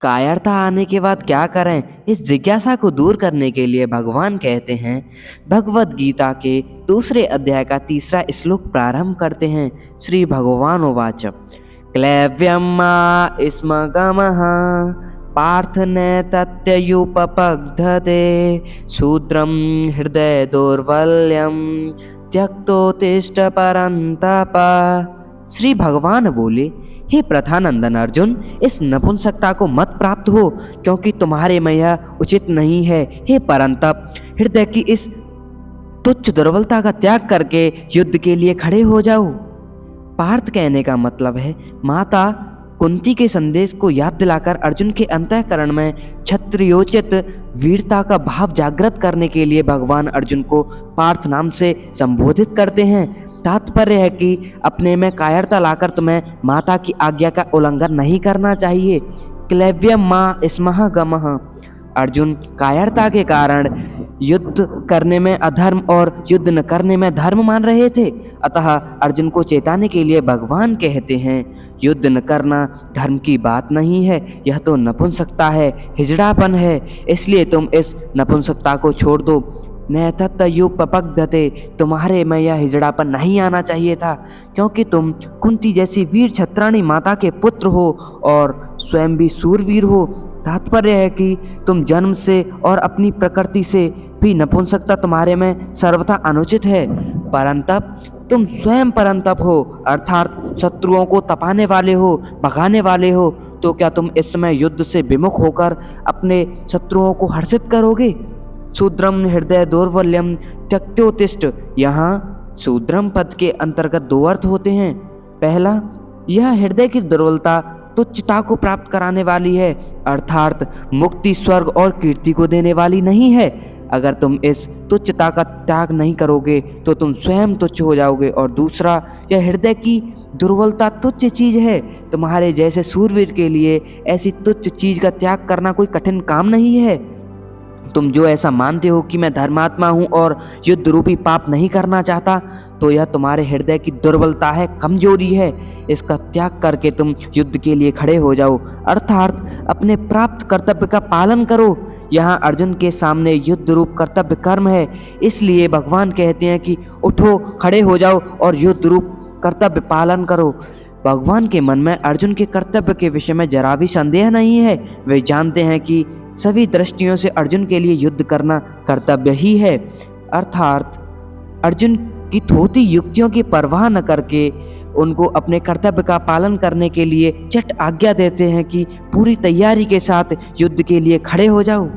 कायरता आने के बाद क्या करें, इस जिज्ञासा को दूर करने के लिए भगवान कहते हैं। भगवत गीता के दूसरे अध्याय का तीसरा श्लोक प्रारंभ करते हैं। श्री भगवान उवाच क्लैव्यं मा स्म गमः पार्थ नैतत्ययुपपद्यते शूद्रं हृदय दौर्बल्यं त्यक्तोत्तिष्ठ परन्तप। श्री भगवान बोले, हे प्रथानंदन अर्जुन, इस नपुंसकता को मत प्राप्त हो, क्योंकि तुम्हारे में यह उचित नहीं है। हे परंतप, हृदय की इस तुच्छ दुर्बलता का त्याग करके युद्ध के लिए खड़े हो जाओ। पार्थ कहने का मतलब है माता कुंती के संदेश को याद दिलाकर अर्जुन के अंतःकरण में क्षत्रियोचित वीरता का भाव जागृत करने के लिए भगवान अर्जुन को पार्थ नाम से संबोधित करते हैं। तात्पर्य है कि अपने में कायरता लाकर तुम्हें माता की आज्ञा का उल्लंघन नहीं करना चाहिए। क्लैव्यं मा स्मः गमः। अर्जुन कायरता के कारण युद्ध करने में अधर्म और युद्ध न करने में धर्म मान रहे थे। अतः अर्जुन को चेताने के लिए भगवान कहते हैं, युद्ध न करना धर्म की बात नहीं है, यह तो नपुंसकता है, हिजड़ापन है। इसलिए तुम इस नपुंसकता को छोड़ दो। नैतत्तयुपपद्यते, तुम्हारे में यह हिजड़ापन नहीं आना चाहिए था, क्योंकि तुम कुंती जैसी वीर छत्राणी माता के पुत्र हो और स्वयं भी सूरवीर हो। तात्पर्य है कि तुम जन्म से और अपनी प्रकृति से भी नपुंसकता तुम्हारे में सर्वथा अनुचित है। परंतप, तुम स्वयं परंतप हो, अर्थात शत्रुओं को तपाने वाले हो, भगाने वाले हो। तो क्या तुम इस समय युद्ध से विमुख होकर अपने शत्रुओं को हर्षित करोगे? शूद्रम हृदय दौर्बल्यम त्यक्तोत्तिष्ठ। यहाँ शूद्रम पद के अंतर्गत दो अर्थ होते हैं। पहला, यह हृदय की दुर्बलता तुच्छता को प्राप्त कराने वाली है, अर्थात मुक्ति, स्वर्ग और कीर्ति को देने वाली नहीं है। अगर तुम इस तुच्छता का त्याग नहीं करोगे तो तुम स्वयं तुच्छ हो जाओगे। और दूसरा, यह हृदय की दुर्बलता तुच्छ चीज है। तुम्हारे जैसे सूरवीर के लिए ऐसी तुच्छ चीज का त्याग करना कोई कठिन काम नहीं है। तुम जो ऐसा मानते हो कि मैं धर्मात्मा हूँ और युद्ध रूपी पाप नहीं करना चाहता, तो यह तुम्हारे हृदय की दुर्बलता है, कमजोरी है। इसका त्याग करके तुम युद्ध के लिए खड़े हो जाओ, अर्थात अपने प्राप्त कर्तव्य का पालन करो। यहाँ अर्जुन के सामने युद्ध रूप कर्तव्य कर्म है, इसलिए भगवान कहते हैं कि उठो, खड़े हो जाओ और युद्ध रूप कर्तव्य पालन करो। भगवान के मन में अर्जुन के कर्तव्य के विषय में जरा भी संदेह नहीं है। वे जानते हैं कि सभी दृष्टियों से अर्जुन के लिए युद्ध करना कर्तव्य ही है, अर्थात अर्जुन की थोथी युक्तियों की परवाह न करके उनको अपने कर्तव्य का पालन करने के लिए चट आज्ञा देते हैं कि पूरी तैयारी के साथ युद्ध के लिए खड़े हो जाओ।